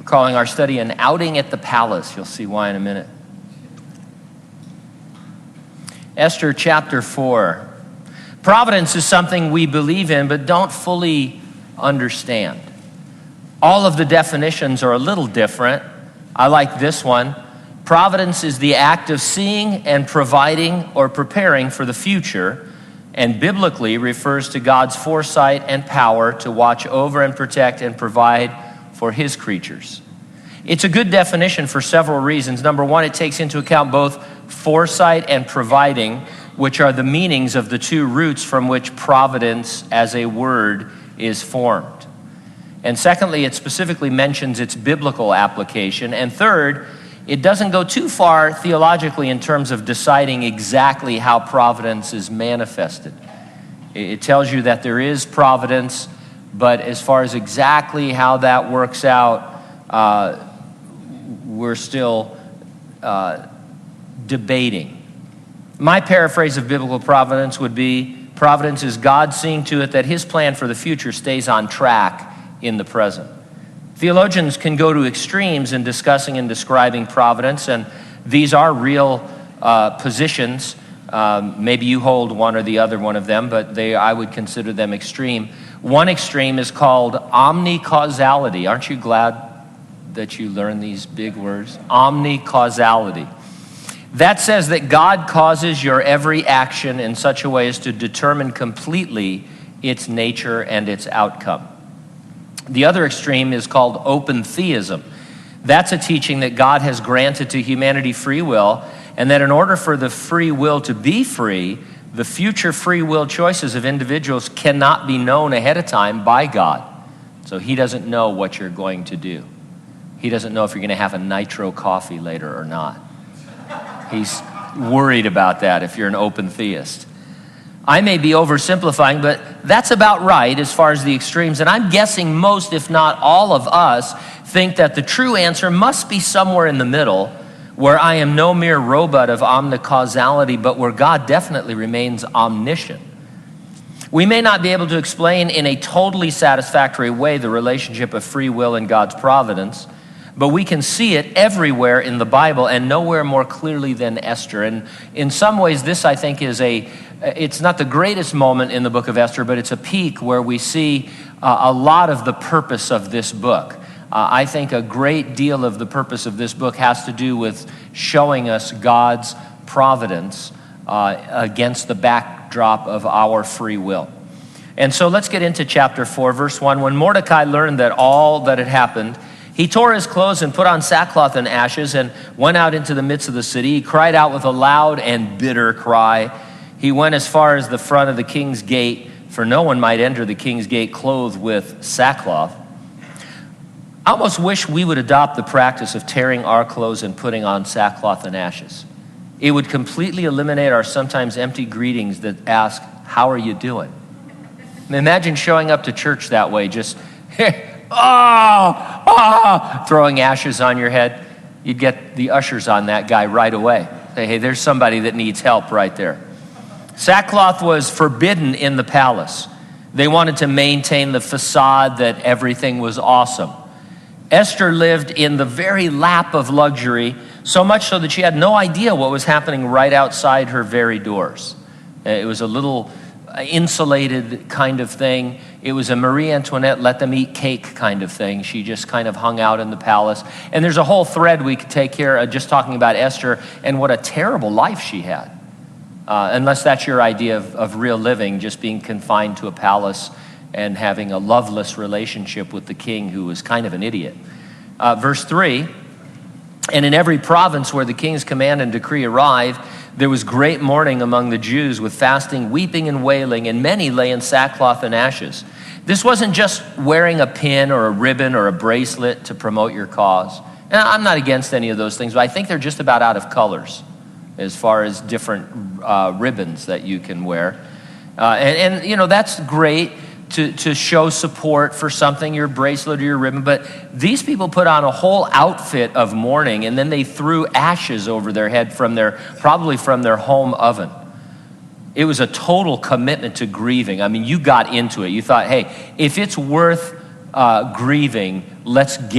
calling our study An Outing at the Palace. You'll see why in a minute. Esther chapter 4. Providence is something we believe in but don't fully understand. All of the definitions are a little different. I like this one. Providence is the act of seeing and providing or preparing for the future, and biblically refers to God's foresight and power to watch over and protect and provide for his creatures. It's a good definition for several reasons. Number one, it takes into account both foresight and providing, which are the meanings of the two roots from which providence as a word is formed. And secondly, it specifically mentions its biblical application. And third, it doesn't go too far theologically in terms of deciding exactly how providence is manifested. It tells you that there is providence, but as far as exactly how that works out, we're still debating. My paraphrase of biblical providence would be, providence is God seeing to it that his plan for the future stays on track in the present. Theologians can go to extremes in discussing and describing providence, and these are real positions. Maybe you hold one or the other one of them, but I would consider them extreme. One extreme is called omnicausality. Aren't you glad that you learned these big words? Omnicausality. That says that God causes your every action in such a way as to determine completely its nature and its outcome. The other extreme is called open theism. That's a teaching that God has granted to humanity free will, and that in order for the free will to be free, the future free will choices of individuals cannot be known ahead of time by God. So he doesn't know what you're going to do. He doesn't know if you're going to have a nitro coffee later or not. He's worried about that if you're an open theist. I may be oversimplifying, but that's about right as far as the extremes. And I'm guessing most, if not all of us, think that the true answer must be somewhere in the middle, where I am no mere robot of omnicausality, but where God definitely remains omniscient. We may not be able to explain in a totally satisfactory way the relationship of free will and God's providence, but we can see it everywhere in the Bible, and nowhere more clearly than Esther. And in some ways, this, I think, it's not the greatest moment in the book of Esther, but it's a peak where we see a lot of the purpose of this book. I think a great deal of the purpose of this book has to do with showing us God's providence against the backdrop of our free will. And so let's get into chapter 4, verse 1. When Mordecai learned that all that had happened, he tore his clothes and put on sackcloth and ashes and went out into the midst of the city. He cried out with a loud and bitter cry. He went as far as the front of the king's gate, for no one might enter the king's gate clothed with sackcloth. I almost wish we would adopt the practice of tearing our clothes and putting on sackcloth and ashes. It would completely eliminate our sometimes empty greetings that ask, "How are you doing?" Imagine showing up to church that way, just throwing ashes on your head. You'd get the ushers on that guy right away. Say, hey, there's somebody that needs help right there. Sackcloth was forbidden in the palace. They wanted to maintain the facade that everything was awesome. Esther lived in the very lap of luxury, so much so that she had no idea what was happening right outside her very doors. It was a little insulated kind of thing. It was a Marie Antoinette let them eat cake kind of thing. She just kind of hung out in the palace. And there's a whole thread we could take here just talking about Esther and what a terrible life she had. Unless that's your idea of real living, just being confined to a palace and having a loveless relationship with the king who was kind of an idiot. Verse 3, and in every province where the king's command and decree arrived, there was great mourning among the Jews with fasting, weeping, and wailing, and many lay in sackcloth and ashes. This wasn't just wearing a pin or a ribbon or a bracelet to promote your cause. And I'm not against any of those things, but I think they're just about out of colors as far as different ribbons that you can wear. And you know, that's great to show support for something, your bracelet or your ribbon, but these people put on a whole outfit of mourning, and then they threw ashes over their head probably from their home oven. It was a total commitment to grieving. I mean, you got into it. You thought, hey, if it's worth grieving, let's get